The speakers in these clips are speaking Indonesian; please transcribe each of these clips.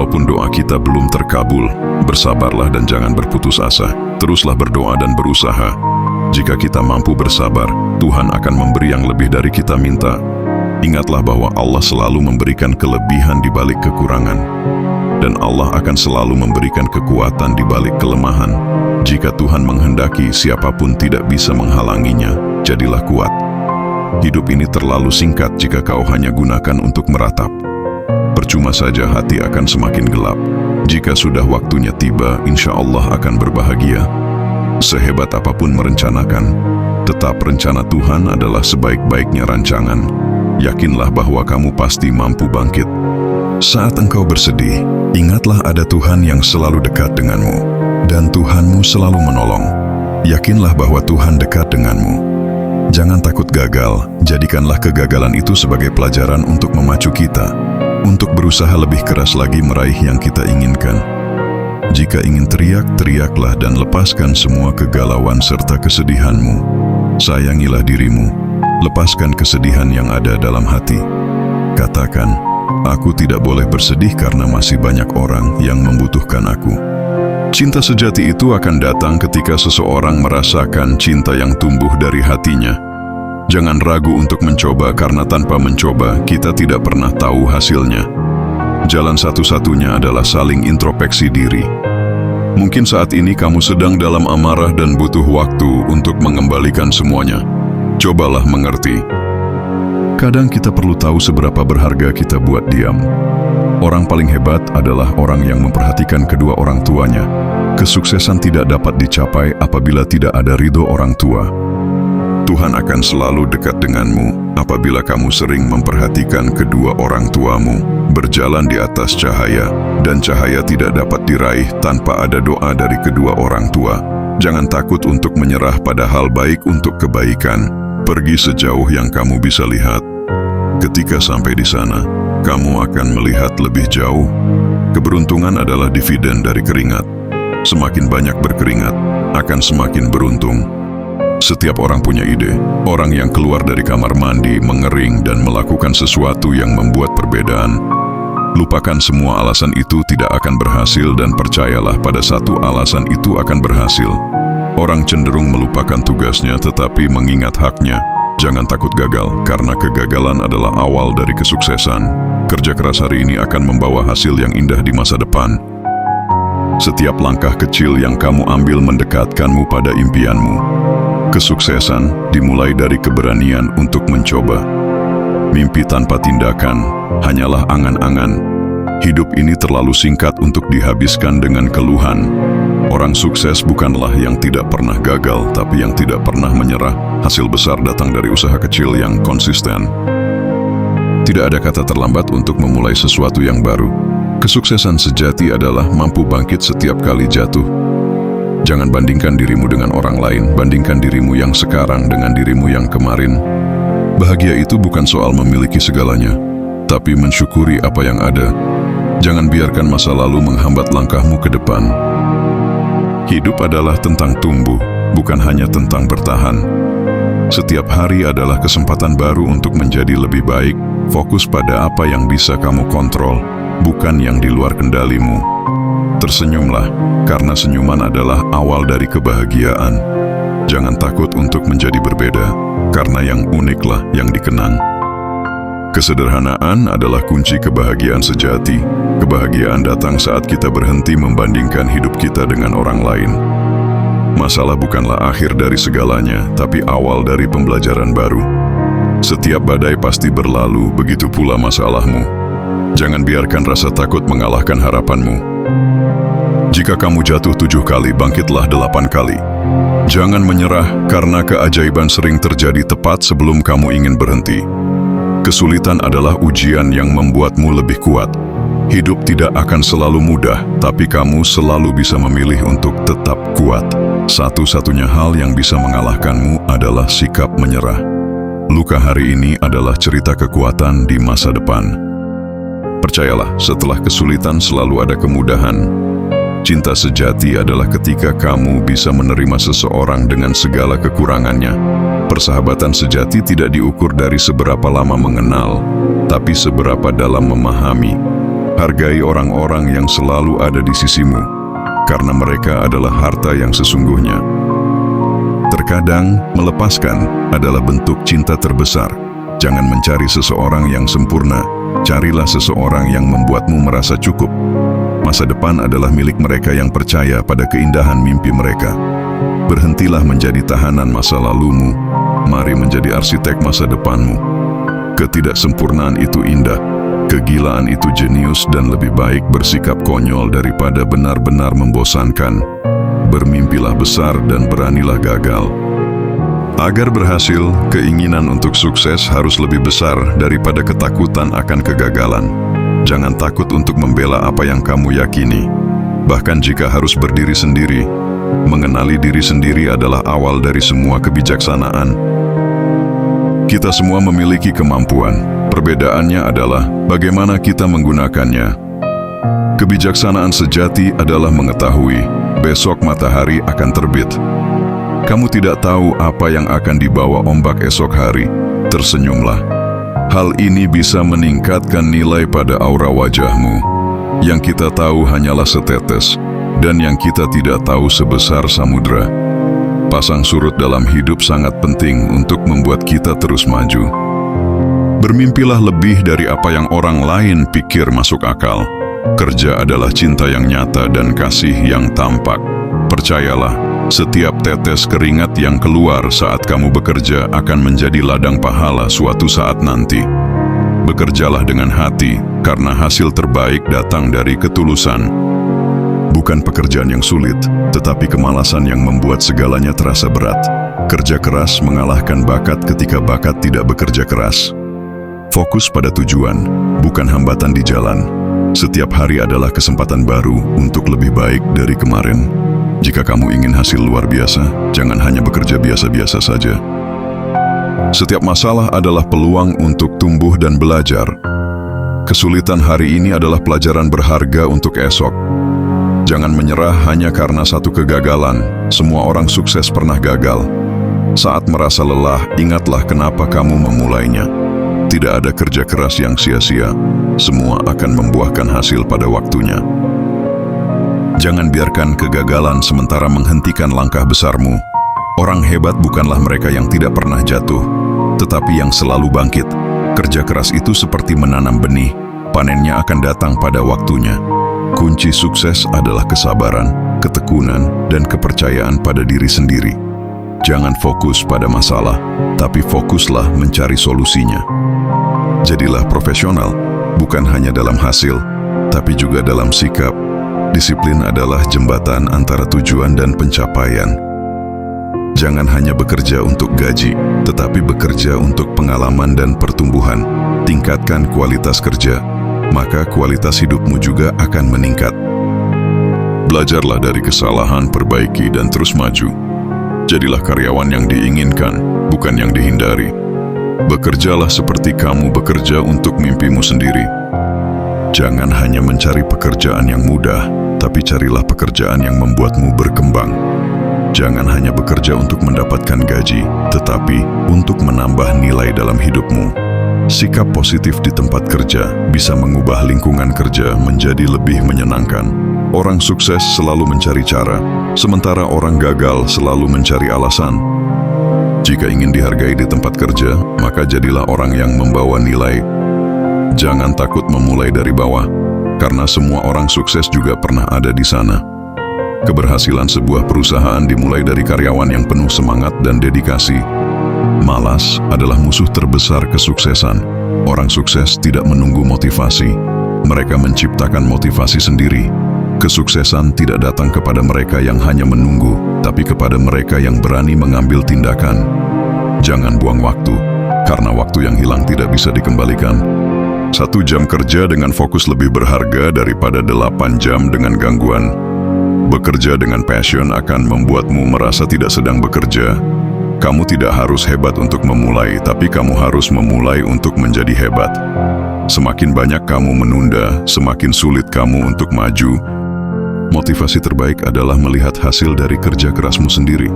Walaupun doa kita belum terkabul, bersabarlah dan jangan berputus asa. Teruslah berdoa dan berusaha. Jika kita mampu bersabar, Tuhan akan memberi yang lebih dari kita minta. Ingatlah bahwa Allah selalu memberikan kelebihan di balik kekurangan. Dan Allah akan selalu memberikan kekuatan di balik kelemahan. Jika Tuhan menghendaki, siapapun tidak bisa menghalanginya. Jadilah kuat. Hidup ini terlalu singkat jika kau hanya gunakan untuk meratap. Percuma saja hati akan semakin gelap. Jika sudah waktunya tiba, insya Allah akan berbahagia. Sehebat apapun merencanakan, tetap rencana Tuhan adalah sebaik-baiknya rancangan. Yakinlah bahwa kamu pasti mampu bangkit. Saat engkau bersedih, ingatlah ada Tuhan yang selalu dekat denganmu. Dan Tuhanmu selalu menolong. Yakinlah bahwa Tuhan dekat denganmu. Jangan takut gagal, jadikanlah kegagalan itu sebagai pelajaran untuk memacu kita. Untuk berusaha lebih keras lagi meraih yang kita inginkan. Jika ingin teriak, teriaklah dan lepaskan semua kegalauan serta kesedihanmu. Sayangilah dirimu, lepaskan kesedihan yang ada dalam hati. Katakan, aku tidak boleh bersedih karena masih banyak orang yang membutuhkan aku. Cinta sejati itu akan datang ketika seseorang merasakan cinta yang tumbuh dari hatinya. Jangan ragu untuk mencoba karena tanpa mencoba kita tidak pernah tahu hasilnya. Jalan satu-satunya adalah saling introspeksi diri. Mungkin saat ini kamu sedang dalam amarah dan butuh waktu untuk mengembalikan semuanya. Cobalah mengerti. Kadang kita perlu tahu seberapa berharga kita buat diam. Orang paling hebat adalah orang yang memperhatikan kedua orang tuanya. Kesuksesan tidak dapat dicapai apabila tidak ada ridho orang tua. Tuhan akan selalu dekat denganmu apabila kamu sering memperhatikan kedua orang tuamu, berjalan di atas cahaya, dan cahaya tidak dapat diraih tanpa ada doa dari kedua orang tua. Jangan takut untuk menyerah pada hal baik untuk kebaikan. Pergi sejauh yang kamu bisa lihat. Ketika sampai di sana, kamu akan melihat lebih jauh. Keberuntungan adalah dividen dari keringat. Semakin banyak berkeringat, akan semakin beruntung. Setiap orang punya ide. Orang yang keluar dari kamar mandi, mengering, dan melakukan sesuatu yang membuat perbedaan. Lupakan semua alasan itu tidak akan berhasil dan percayalah pada satu alasan itu akan berhasil. Orang cenderung melupakan tugasnya tetapi mengingat haknya. Jangan takut gagal, karena kegagalan adalah awal dari kesuksesan. Kerja keras hari ini akan membawa hasil yang indah di masa depan. Setiap langkah kecil yang kamu ambil mendekatkanmu pada impianmu. Kesuksesan dimulai dari keberanian untuk mencoba. Mimpi tanpa tindakan hanyalah angan-angan. Hidup ini terlalu singkat untuk dihabiskan dengan keluhan. Orang sukses bukanlah yang tidak pernah gagal, tapi yang tidak pernah menyerah. Hasil besar datang dari usaha kecil yang konsisten. Tidak ada kata terlambat untuk memulai sesuatu yang baru. Kesuksesan sejati adalah mampu bangkit setiap kali jatuh. Jangan bandingkan dirimu dengan orang lain, bandingkan dirimu yang sekarang dengan dirimu yang kemarin. Bahagia itu bukan soal memiliki segalanya, tapi mensyukuri apa yang ada. Jangan biarkan masa lalu menghambat langkahmu ke depan. Hidup adalah tentang tumbuh, bukan hanya tentang bertahan. Setiap hari adalah kesempatan baru untuk menjadi lebih baik. Fokus pada apa yang bisa kamu kontrol, bukan yang di luar kendalimu. Tersenyumlah, karena senyuman adalah awal dari kebahagiaan. Jangan takut untuk menjadi berbeda, karena yang uniklah yang dikenang. Kesederhanaan adalah kunci kebahagiaan sejati. Kebahagiaan datang saat kita berhenti membandingkan hidup kita dengan orang lain. Masalah bukanlah akhir dari segalanya, tapi awal dari pembelajaran baru. Setiap badai pasti berlalu, begitu pula masalahmu. Jangan biarkan rasa takut mengalahkan harapanmu. Jika kamu jatuh 7 kali, bangkitlah 8 kali. Jangan menyerah, karena keajaiban sering terjadi tepat sebelum kamu ingin berhenti. Kesulitan adalah ujian yang membuatmu lebih kuat. Hidup tidak akan selalu mudah, tapi kamu selalu bisa memilih untuk tetap kuat. Satu-satunya hal yang bisa mengalahkanmu adalah sikap menyerah. Luka hari ini adalah cerita kekuatan di masa depan. Percayalah, setelah kesulitan selalu ada kemudahan. Cinta sejati adalah ketika kamu bisa menerima seseorang dengan segala kekurangannya. Persahabatan sejati tidak diukur dari seberapa lama mengenal, tapi seberapa dalam memahami. Hargai orang-orang yang selalu ada di sisimu, karena mereka adalah harta yang sesungguhnya. Terkadang, melepaskan adalah bentuk cinta terbesar. Jangan mencari seseorang yang sempurna, carilah seseorang yang membuatmu merasa cukup. Masa depan adalah milik mereka yang percaya pada keindahan mimpi mereka. Berhentilah menjadi tahanan masa lalumu, mari menjadi arsitek masa depanmu. Ketidaksempurnaan itu indah, kegilaan itu jenius, dan lebih baik bersikap konyol daripada benar-benar membosankan. Bermimpilah besar dan beranilah gagal. Agar berhasil, keinginan untuk sukses harus lebih besar daripada ketakutan akan kegagalan. Jangan takut untuk membela apa yang kamu yakini. Bahkan jika harus berdiri sendiri, mengenali diri sendiri adalah awal dari semua kebijaksanaan. Kita semua memiliki kemampuan. Perbedaannya adalah bagaimana kita menggunakannya. Kebijaksanaan sejati adalah mengetahui besok matahari akan terbit. Kamu tidak tahu apa yang akan dibawa ombak esok hari. Tersenyumlah. Hal ini bisa meningkatkan nilai pada aura wajahmu. Yang kita tahu hanyalah setetes, dan yang kita tidak tahu sebesar samudra. Pasang surut dalam hidup sangat penting untuk membuat kita terus maju. Bermimpilah lebih dari apa yang orang lain pikir masuk akal. Kerja adalah cinta yang nyata dan kasih yang tampak. Percayalah, setiap tetes keringat yang keluar saat kamu bekerja akan menjadi ladang pahala suatu saat nanti. Bekerjalah dengan hati, karena hasil terbaik datang dari ketulusan. Bukan pekerjaan yang sulit, tetapi kemalasan yang membuat segalanya terasa berat. Kerja keras mengalahkan bakat ketika bakat tidak bekerja keras. Fokus pada tujuan, bukan hambatan di jalan. Setiap hari adalah kesempatan baru untuk lebih baik dari kemarin. Jika kamu ingin hasil luar biasa, jangan hanya bekerja biasa-biasa saja. Setiap masalah adalah peluang untuk tumbuh dan belajar. Kesulitan hari ini adalah pelajaran berharga untuk esok. Jangan menyerah hanya karena satu kegagalan. Semua orang sukses pernah gagal. Saat merasa lelah, ingatlah kenapa kamu memulainya. Tidak ada kerja keras yang sia-sia. Semua akan membuahkan hasil pada waktunya. Jangan biarkan kegagalan sementara menghentikan langkah besarmu. Orang hebat bukanlah mereka yang tidak pernah jatuh, tetapi yang selalu bangkit. Kerja keras itu seperti menanam benih. Panennya akan datang pada waktunya. Kunci sukses adalah kesabaran, ketekunan, dan kepercayaan pada diri sendiri. Jangan fokus pada masalah, tapi fokuslah mencari solusinya. Jadilah profesional, bukan hanya dalam hasil, tapi juga dalam sikap. Disiplin adalah jembatan antara tujuan dan pencapaian. Jangan hanya bekerja untuk gaji, tetapi bekerja untuk pengalaman dan pertumbuhan. Tingkatkan kualitas kerja, maka kualitas hidupmu juga akan meningkat. Belajarlah dari kesalahan, perbaiki, dan terus maju. Jadilah karyawan yang diinginkan, bukan yang dihindari. Bekerjalah seperti kamu bekerja untuk mimpimu sendiri. Jangan hanya mencari pekerjaan yang mudah, tapi carilah pekerjaan yang membuatmu berkembang. Jangan hanya bekerja untuk mendapatkan gaji, tetapi untuk menambah nilai dalam hidupmu. Sikap positif di tempat kerja bisa mengubah lingkungan kerja menjadi lebih menyenangkan. Orang sukses selalu mencari cara, sementara orang gagal selalu mencari alasan. Jika ingin dihargai di tempat kerja, maka jadilah orang yang membawa nilai. Jangan takut memulai dari bawah, karena semua orang sukses juga pernah ada di sana. Keberhasilan sebuah perusahaan dimulai dari karyawan yang penuh semangat dan dedikasi. Malas adalah musuh terbesar kesuksesan. Orang sukses tidak menunggu motivasi. Mereka menciptakan motivasi sendiri. Kesuksesan tidak datang kepada mereka yang hanya menunggu, tapi kepada mereka yang berani mengambil tindakan. Jangan buang waktu, karena waktu yang hilang tidak bisa dikembalikan. 1 jam kerja dengan fokus lebih berharga daripada 8 jam dengan gangguan. Bekerja dengan passion akan membuatmu merasa tidak sedang bekerja. Kamu tidak harus hebat untuk memulai, tapi kamu harus memulai untuk menjadi hebat. Semakin banyak kamu menunda, semakin sulit kamu untuk maju. Motivasi terbaik adalah melihat hasil dari kerja kerasmu sendiri.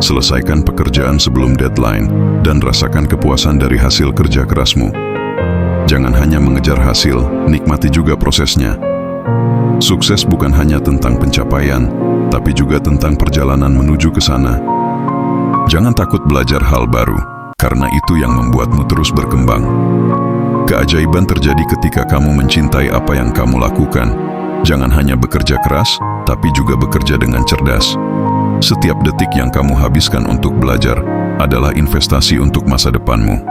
Selesaikan pekerjaan sebelum deadline dan rasakan kepuasan dari hasil kerja kerasmu. Jangan hanya mengejar hasil, nikmati juga prosesnya. Sukses bukan hanya tentang pencapaian, tapi juga tentang perjalanan menuju ke sana. Jangan takut belajar hal baru, karena itu yang membuatmu terus berkembang. Keajaiban terjadi ketika kamu mencintai apa yang kamu lakukan. Jangan hanya bekerja keras, tapi juga bekerja dengan cerdas. Setiap detik yang kamu habiskan untuk belajar adalah investasi untuk masa depanmu.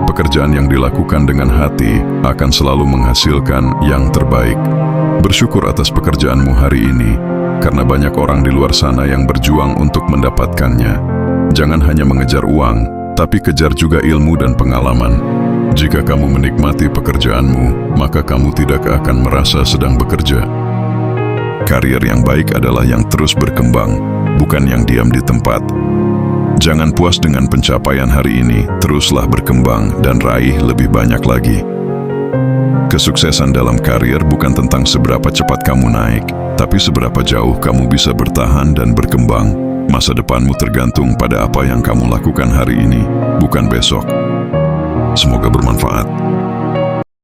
Pekerjaan yang dilakukan dengan hati akan selalu menghasilkan yang terbaik. Bersyukur atas pekerjaanmu hari ini, karena banyak orang di luar sana yang berjuang untuk mendapatkannya. Jangan hanya mengejar uang, tapi kejar juga ilmu dan pengalaman. Jika kamu menikmati pekerjaanmu, maka kamu tidak akan merasa sedang bekerja. Karier yang baik adalah yang terus berkembang, bukan yang diam di tempat. Jangan puas dengan pencapaian hari ini, teruslah berkembang dan raih lebih banyak lagi. Kesuksesan dalam karier bukan tentang seberapa cepat kamu naik, tapi seberapa jauh kamu bisa bertahan dan berkembang. Masa depanmu tergantung pada apa yang kamu lakukan hari ini, bukan besok. Semoga bermanfaat.